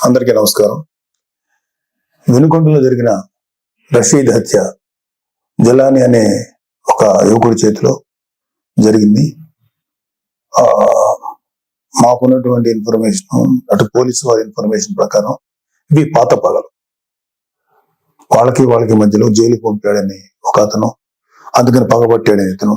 అందరికీ నమస్కారం. వినుకొండలో జరిగిన రషీద్ హత్య జలాని అనే ఒక యువకుడి చేతిలో జరిగింది. మాకున్నటువంటి ఇన్ఫర్మేషన్, అటు పోలీసు వారి ఇన్ఫర్మేషన్ ప్రకారం ఇవి పాత పగలు. వాళ్ళకి మధ్యలో జైలుకి పంపాడని ఒక అతను, అందుకని పగబట్టాడని ఇతను,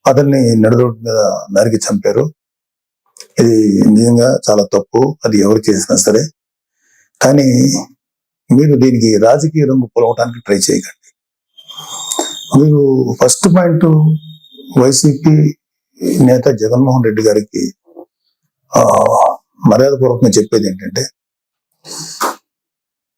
అతన్ని నడురోడ్డు మీద నరికి చంపారు. ఇది నిజంగా చాలా తప్పు, అది ఎవరు చేసినా సరే. కానీ మీరు దీనికి రాజకీయ రంగు పొలవటానికి ట్రై చేయకండి. మీరు ఫస్ట్ పాయింట్, వైసీపీ నేత జగన్మోహన్ రెడ్డి గారికి మర్యాదపూర్వకంగా చెప్పేది ఏంటంటే,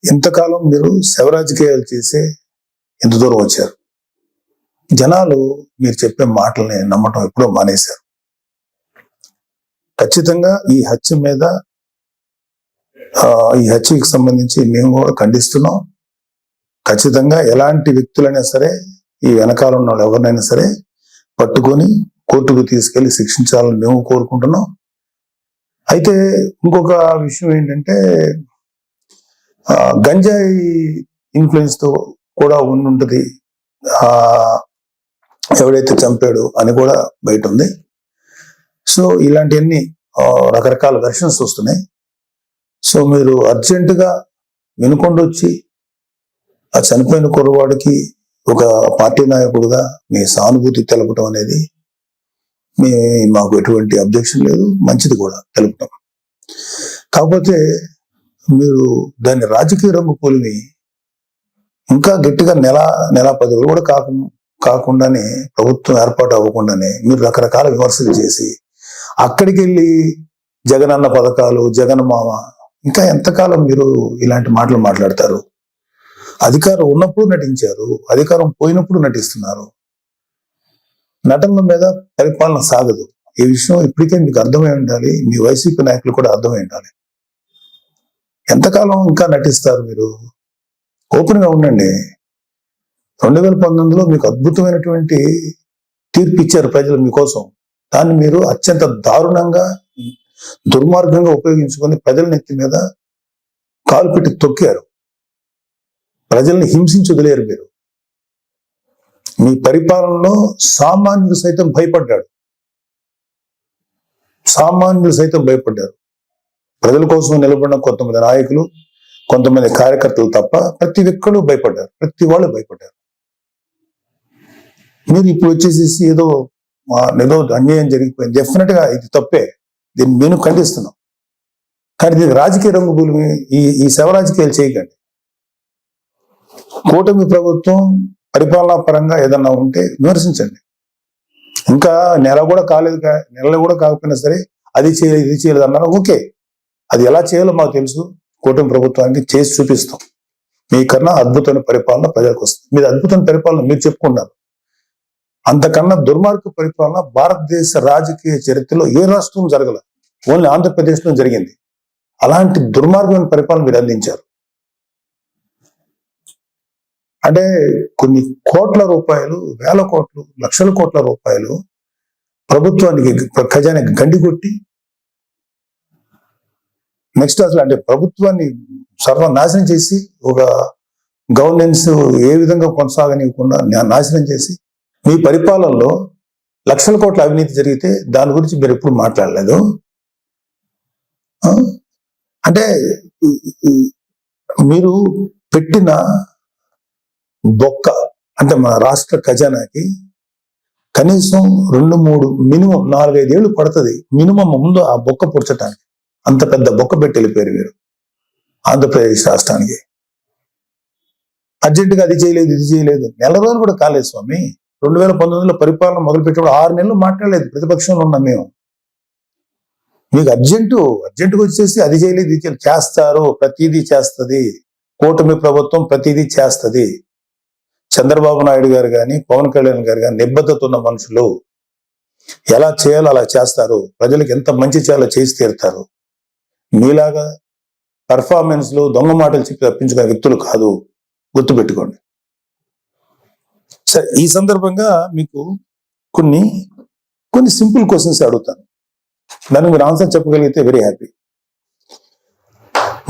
ఇంతకాలం మీరు శవ రాజకీయాలు చేసే ఎంత దూరం వచ్చారు. జనాలు మీరు చెప్పే మాటల్ని నమ్మటం ఎప్పుడో మానేశారు. ఖచ్చితంగా ఈ హత్యకి సంబంధించి మేము కూడా ఖండిస్తున్నాం. ఖచ్చితంగా ఎలాంటి వ్యక్తులైనా సరే, ఈ వెనకాల ఉన్న వాళ్ళు ఎవరినైనా సరే పట్టుకొని కోర్టుకు తీసుకెళ్లి శిక్షించాలని మేము కోరుకుంటున్నాం. అయితే ఇంకొక విషయం ఏంటంటే, గంజాయి ఇన్ఫ్లుయెన్స్ తో కూడా ఉండుంటది ఎవడైతే చంపాడు అని కూడా బయట ఉంది. సో ఇలాంటివన్నీ రకరకాల వెర్షన్స్ వస్తున్నాయి. సో మీరు అర్జెంటుగా వినుకొండ వచ్చి ఆ చనిపోయిన కుర్రవాడికి ఒక పార్టీ నాయకుడుగా మీ సానుభూతి తెలపడం అనేది మాకు ఎటువంటి అబ్జెక్షన్ లేదు, మంచిది కూడా తెలుపుతాం. కాకపోతే మీరు దాన్ని రాజకీయ రంగు పోలిని ఇంకా గట్టిగా నెల 10 రోజులు కూడా కాకుండానే, ప్రభుత్వం ఏర్పాటు అవ్వకుండానే మీరు రకరకాల విమర్శలు చేసి అక్కడికి వెళ్ళి జగన్ అన్న పథకాలు, జగన్ మామ, ఇంకా ఎంతకాలం మీరు ఇలాంటి మాటలు మాట్లాడతారు? అధికారం ఉన్నప్పుడు నటించారు, అధికారం పోయినప్పుడు నటిస్తున్నారు. నటనల మీద పరిపాలన సాగదు. ఈ విషయం ఇప్పటికే మీకు అర్థమై ఉండాలి, మీ వైసీపీ నాయకులు కూడా అర్థమై ఉండాలి. ఎంతకాలం ఇంకా నటిస్తారు మీరు? ఓపెన్ గా ఉండండి. 2019లో మీకు అద్భుతమైనటువంటి తీర్పు ఇచ్చారు ప్రజలు మీకోసం. దాన్ని మీరు అత్యంత దారుణంగా, దుర్మార్గంగా ఉపయోగించుకొని ప్రజల నెత్తి మీద కాలు పెట్టి తొక్కారు. ప్రజల్ని హింసించి వదిలేరు మీరు. మీ పరిపాలనలో సామాన్యులు సైతం భయపడ్డారు. ప్రజల కోసం నిలబడిన కొంతమంది నాయకులు, కొంతమంది కార్యకర్తలు తప్ప ప్రతి ఒక్కరు భయపడ్డారు. ప్రతి వాళ్ళు భయపడ్డారు. మీరు ఇప్పుడు వచ్చేసేసి ఏదో అన్యాయం జరిగిపోయింది, డెఫినెట్ గా ఇది తప్పే, దీన్ని నేను ఖండిస్తున్నాం. కానీ దీనికి రాజకీయ రంగు భూమి, ఈ శవ రాజకీయాలు చేయకండి. కూటమి ప్రభుత్వం పరిపాలనా పరంగా ఏదన్నా ఉంటే విమర్శించండి. ఇంకా నెల కూడా కాకపోయినా సరే అది చేయలేదు, ఇది చేయలేదు అన్నారు. ఓకే, అది ఎలా చేయాలో మాకు తెలుసు. కూటమి ప్రభుత్వానికి చేసి చూపిస్తాం. మీకన్నా అద్భుతమైన పరిపాలన ప్రజలకు వస్తుంది. మీరు అద్భుతమైన పరిపాలన మీరు చెప్పుకున్నారు. అంతకన్నా దుర్మార్గ పరిపాలన భారతదేశ రాజకీయ చరిత్రలో ఏ రాష్ట్రం జరగల, ఓన్లీ ఆంధ్రప్రదేశ్లో జరిగింది. అలాంటి దుర్మార్గమైన పరిపాలన మీరు అందించారు. అంటే కొన్ని కోట్ల రూపాయలు, వేల కోట్లు, లక్షల కోట్ల రూపాయలు ప్రభుత్వానికి, ఖజానాకి గండి కొట్టి, నెక్స్ట్ అసలు అంటే ప్రభుత్వాన్ని సర్వనాశనం చేసి, ఒక గవర్నెన్స్ ఏ విధంగా కొనసాగనివ్వకుండా నాశనం చేసి, మీ పరిపాలనలో లక్షల కోట్ల అవినీతి జరిగితే దాని గురించి మీరు ఎప్పుడు మాట్లాడలేదు. అంటే మీరు పెట్టిన బొక్క, అంటే మన రాష్ట్ర ఖజానాకి కనీసం 2-3 మినిమం 4-5 ఏళ్ళు పడుతుంది మినిమం ముందు ఆ బొక్క పుడ్చటానికి. అంత పెద్ద బొక్క పెట్టి వెళ్ళిపోయారు మీరు ఆంధ్రప్రదేశ్ రాష్ట్రానికి. అర్జెంటుగా అది చేయలేదు, ఇది చేయలేదు. నెల రోజులు కూడా కాలేదు స్వామి. 2019లో పరిపాలన మొదలుపెట్టినప్పుడు 6 నెలలు మాట్లాడలేదు ప్రతిపక్షంలో ఉన్నాం మేము. మీకు అర్జెంటుగా వచ్చేసి అది చేయలేదు, ఇది చేయలేదు. చేస్తారు, ప్రతిదీ చేస్తుంది కూటమి ప్రభుత్వం, ప్రతిదీ చేస్తుంది. చంద్రబాబు నాయుడు గారు కానీ, పవన్ కళ్యాణ్ గారు కానీ నిబద్ధత ఉన్న మనుషులు. ఎలా చేయాలో అలా చేస్తారు. ప్రజలకు ఎంత మంచి చేయాలో చేసి తీరుతారు. మీలాగా పర్ఫార్మెన్స్ లో దొంగ మాటలు చెప్పి తప్పించుకునే వ్యక్తులు కాదు, గుర్తుపెట్టుకోండి. సరే, ఈ సందర్భంగా మీకు కొన్ని సింపుల్ క్వశ్చన్స్ అడుగుతాను. దానికి మీరు ఆన్సర్ చెప్పగలిగితే వెరీ హ్యాపీ.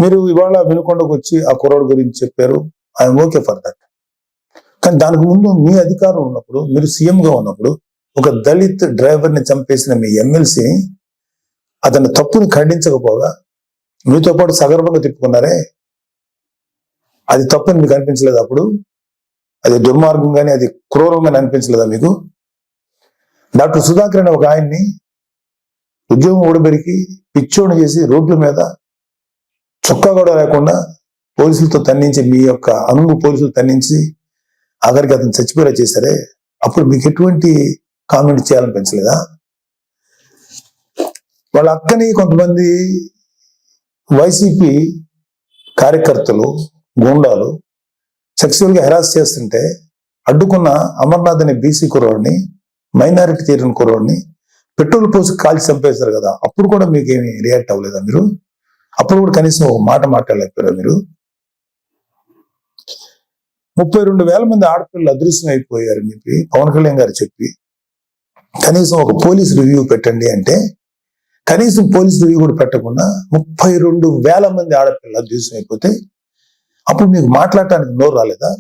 మీరు ఇవాళ వినుకొండకు వచ్చి ఆ కుర్రోడు గురించి చెప్పారు, ఐఎమ్ ఓకే ఫర్ దట్. కానీ దానికి ముందు మీ అధికారం ఉన్నప్పుడు, మీరు సీఎంగా ఉన్నప్పుడు ఒక దళిత్ డ్రైవర్ని చంపేసిన మీ ఎమ్మెల్సీని అతని తప్పుని ఖండించకపోగా మీతో పాటు సగర్వంగా తిప్పుకున్నారే, అది తప్పని మీకు అనిపించలేదు? అప్పుడు అది దుర్మార్గంగానే, అది క్రూరంగానే అనిపించలేదా మీకు? డాక్టర్ సుధాకర్ అనే ఒక ఆయన్ని ఉద్యోగం ఊడబెరికి పిచ్చోడు చేసి రోడ్ల మీద చొక్కా కూడా లేకుండా పోలీసులతో తన్నించి, మీ యొక్క అనుంగు పోలీసులు తన్నించి ఆఖరికి అతను చచ్చిపోయేలా చేశారే, అప్పుడు మీకు ఎటువంటి కామెంట్ చేయాలనిపించలేదా? వాళ్ళ అక్కని కొంతమంది వైసీపీ కార్యకర్తలు, గూండాలు సెక్సువల్ గా హెరాస్ చేస్తుంటే అడ్డుకున్న అమర్నాథ్ అనే బీసీ కుర్రోడిని, మైనారిటీ తీరిన కుర్రోడిని పెట్రోల్ పోసి కాల్చి చంపేశారు కదా, అప్పుడు కూడా మీకు ఏమి రియాక్ట్ అవ్వలేదా మీరు? అప్పుడు కూడా కనీసం ఒక మాట మాట్లాడలేకపోయారా మీరు? 32,000 మంది ఆడపిల్లలు అదృశ్యం అయిపోయారని చెప్పి పవన్ కళ్యాణ్ గారు చెప్పి కనీసం ఒక పోలీస్ రివ్యూ పెట్టండి అంటే కనీసం పోలీస్ రివ్యూ కూడా పెట్టకుండా 32,000 మంది ఆడపిల్లలు అదృశ్యం అయిపోతే అప్పుడు మీకు మాట్లాడటానికి నోరు రాలేదా?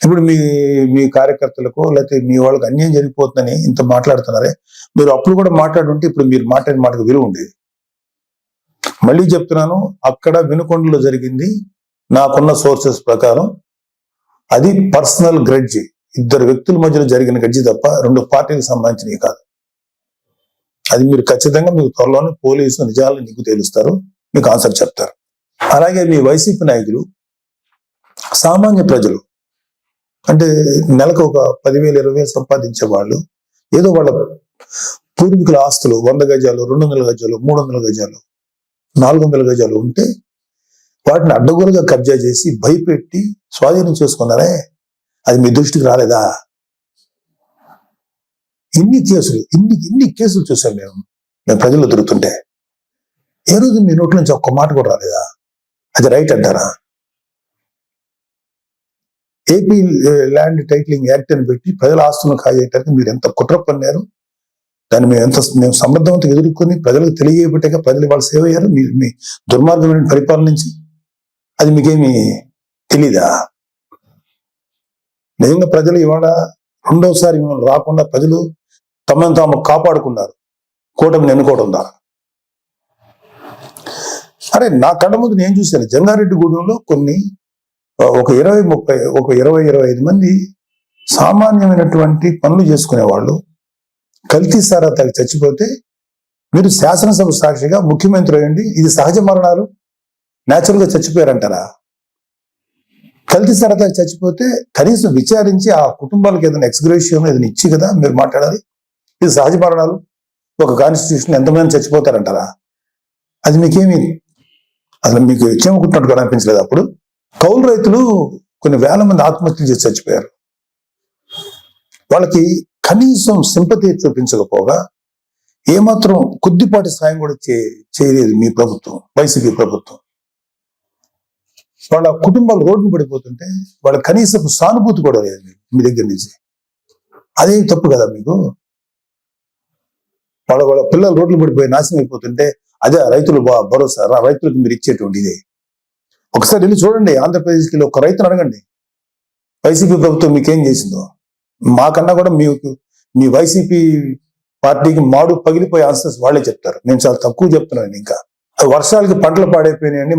ఇప్పుడు మీ కార్యకర్తలకు లేకపోతే మీ వాళ్ళకి అన్యాయం జరిగిపోతుందని ఇంత మాట్లాడుతున్నారే, మీరు అప్పుడు కూడా మాట్లాడుంటే ఇప్పుడు మీరు మాట్లాడిన మాటకు విలువ ఉండేది. మళ్ళీ చెప్తున్నాను, అక్కడ వినుకొండలో జరిగింది నాకున్న సోర్సెస్ ప్రకారం అది పర్సనల్ గ్రెడ్జి, ఇద్దరు వ్యక్తుల మధ్యలో జరిగిన గడ్జి తప్ప రెండు పార్టీలకు సంబంధించినవి కాదు. అది మీరు ఖచ్చితంగా మీకు త్వరలోనే పోలీసు నిజాలు నీకు తేలుస్తారు, మీకు ఆన్సర్ చెప్తారు. అలాగే మీ వైసీపీ నాయకులు సామాన్య ప్రజలు అంటే నెలకు ఒక 10,000 20,000 సంపాదించే వాళ్ళు ఏదో వాళ్ళ పూర్వీకుల ఆస్తులు 100 గజాలు 200 గజాలు 300 గజాలు 400 గజాలు ఉంటే వాటిని అడ్డగోలుగా కబ్జా చేసి భయపెట్టి స్వాధీనం చేసుకున్నారే, అది మీ దృష్టికి రాలేదా? ఇన్ని కేసులు చూసాం మేము ప్రజల్లో దొరుకుతుంటే. ఏ రోజు మీ నోట్ల నుంచి ఒక్క మాట కూడా రాలేదా? అది రైట్ అంటారా? ఏపీ ల్యాండ్ టైటిలింగ్ యాక్ట్ అని పెట్టి ప్రజల ఆస్తులను కాజేయటానికి మీరు ఎంత కుట్ర పన్నారు, దాన్ని మేము సమర్థవంతంగా ఎదుర్కొని ప్రజలకు తెలియబట్టాక ప్రజలు వాళ్ళు సేవ అయ్యారు మీ దుర్మార్గమైన పరిపాలన నుంచి. అది మీకేమి తెలీదా? నిజంగా ప్రజలు ఇవాళ రెండోసారి మిమ్మల్ని రాకుండా ప్రజలు తమను తాము కాపాడుకున్నారు కూటమిని ఎన్నుకోవడం ద్వారా. అరే నా కళ్ళ ముందు నేను చూశాను, జంగారెడ్డిగూడెంలో కొన్ని ఒక 20-25 మంది సామాన్యమైనటువంటి పనులు చేసుకునేవాళ్ళు కల్తీ సారా తాగి చచ్చిపోతే మీరు శాసనసభ సాక్షిగా ముఖ్యమంత్రి అయ్యండి ఇది సహజ మరణాలు న్యాచురల్ గా చచ్చిపోయారంటారా? కల్తీ సారా తాగి చచ్చిపోతే కనీసం విచారించి ఆ కుటుంబాలకు ఏదైనా ఎక్స్గ్రేషియం ఏదైనా ఇచ్చి కదా మీరు మాట్లాడాలి. ఇది సహజ మరణాలు, ఒక కాన్స్టిట్యూషన్ ఎంతమంది చచ్చిపోతారంటారా? అది మీకేమి అసలు మీకు ఇచ్చేమనుకుంటున్నట్టు కూడా అనిపించలేదు. అప్పుడు కౌలు రైతులు కొన్ని వేల మంది ఆత్మహత్యలు చేసి చచ్చిపోయారు. వాళ్ళకి కనీసం సింపతి చూపించకపోగా ఏమాత్రం కొద్దిపాటి సాయం కూడా చేయలేదు మీ ప్రభుత్వం, వైసీపీ ప్రభుత్వం. వాళ్ళ కుటుంబాలు రోడ్డు పడిపోతుంటే వాళ్ళ కనీసం సానుభూతి కూడా లేదు మీ దగ్గర నుంచి. అదేం తప్పు కదా మీకు? వాళ్ళ పిల్లలు రోడ్లు పడిపోయి నాశనం అయిపోతుంటే అదే రైతులు భరోసా, రైతులకు మీరు ఇచ్చేటువంటి ఇదే. ఒకసారి వెళ్ళి చూడండి, ఆంధ్రప్రదేశ్కి ఒక రైతును అడగండి వైసీపీ ప్రభుత్వం మీకేం చేసిందో. మాకన్నా కూడా మీ వైసీపీ పార్టీకి మాడు పగిలిపోయే ఆన్సర్స్ వాళ్ళే చెప్తారు. నేను చాలా తక్కువ చెప్తున్నాను. ఇంకా వర్షాలకి పంటలు పాడైపోయినాయండి,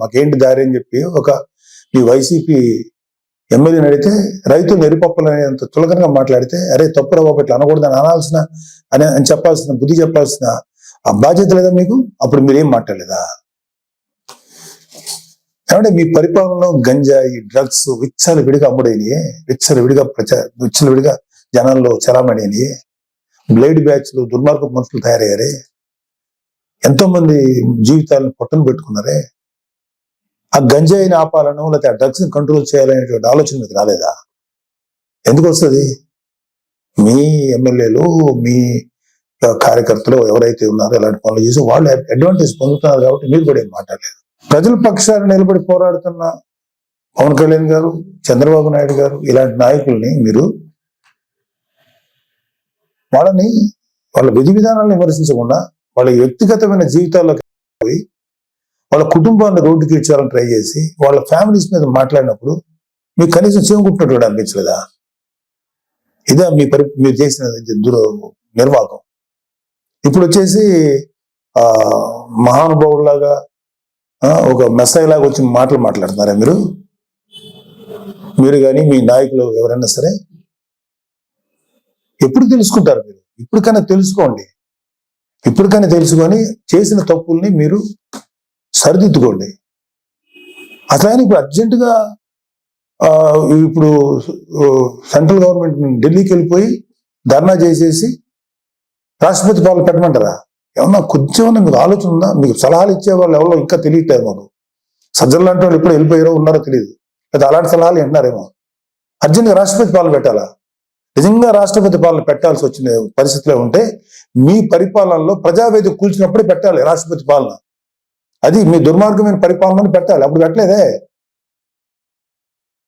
మాకేంటి దారి అని చెప్పి మీ వైసీపీ ఎమ్మెల్యేని అడిగితే రైతులు ఎరిపప్పులు అనేంత చులకనగా మాట్లాడితే అరే తప్పురా బాబు ఇట్లా అనకూడదని అని చెప్పాల్సిన బుద్ధి చెప్పాల్సిన ఆ బాధ్యత లేదా మీకు? అప్పుడు మీరేం మాట్లాడలేదా? ఏమంటే మీ పరిపాలనలో గంజాయి డ్రగ్స్ విచ్చలవిడిగా అమ్ముడైనయే, విచ్చలవిడిగా జనాల్లో చలామణియే, బ్లేడ్ బ్యాచ్లు దుర్మార్గ మనుషులు తయారయ్యారే, ఎంతో మంది జీవితాలను పొట్టను పెట్టుకున్నారే. ఆ గంజాయిని ఆపాలను లేకపోతే ఆ డ్రగ్స్ ని కంట్రోల్ చేయాలనేటువంటి ఆలోచన మీకు రాలేదా? ఎందుకు వస్తుంది? మీ ఎమ్మెల్యేలు మీ కార్యకర్తలు ఎవరైతే ఉన్నారో ఇలాంటి పనులు చేసి వాళ్ళు అడ్వాంటేజ్ పొందుతున్నారు కాబట్టి మీరు కూడా ఏం మాట్లాడలేదు. ప్రజల పక్షాన్ని నిలబడి పోరాడుతున్న పవన్ కళ్యాణ్ గారు, చంద్రబాబు నాయుడు గారు ఇలాంటి నాయకుల్ని మీరు వాళ్ళ విధి విధానాలను విమర్శించకుండా వాళ్ళ వ్యక్తిగతమైన జీవితాల్లోకి పోయి వాళ్ళ కుటుంబాన్ని రోడ్డుకి ఇచ్చాలని ట్రై చేసి వాళ్ళ ఫ్యామిలీస్ మీద మాట్లాడినప్పుడు మీకు కనీసం చేకుంటున్నట్టు అనిపించలేదా? ఇదే మీరు చేసిన నిర్వాహకం. ఇప్పుడు వచ్చేసి మహానుభావులాగా ఒక మెస్సాయిలాగా వచ్చి మాట్లాడుతున్నారా మీరు కానీ మీ నాయకులు ఎవరైనా సరే? ఎప్పుడు తెలుసుకుంటారు మీరు? ఇప్పటికైనా తెలుసుకోండి. ఇప్పటికైనా తెలుసుకొని చేసిన తప్పుల్ని మీరు సరిదిద్దుకోండి. అసలు ఇప్పుడు అర్జెంటుగా ఇప్పుడు సెంట్రల్ గవర్నమెంట్ ఢిల్లీకి వెళ్ళిపోయి ధర్నా చేసేసి రాష్ట్రపతి పాలన పెట్టమంటారా? ఏమన్నా కొంచెం మీకు ఆలోచన ఉందా? మీకు సలహాలు ఇచ్చే వాళ్ళు ఎవరో ఇంకా తెలియట్లేదు మాకు. సజ్జలు లాంటి వాళ్ళు ఎప్పుడు వెళ్ళిపోయారో ఉన్నారో తెలియదు, లేదా అలాంటి సలహాలు వింటున్నారేమో. అర్జెంట్గా రాష్ట్రపతి పాలన పెట్టాలా? నిజంగా రాష్ట్రపతి పాలన పెట్టాల్సి వచ్చిన పరిస్థితిలో ఉంటే మీ పరిపాలనలో ప్రజావేదిక కూల్చినప్పుడే పెట్టాలి రాష్ట్రపతి పాలన. అది మీ దుర్మార్గమైన పరిపాలనని పెట్టాలి. అప్పుడు పెట్టలేదే.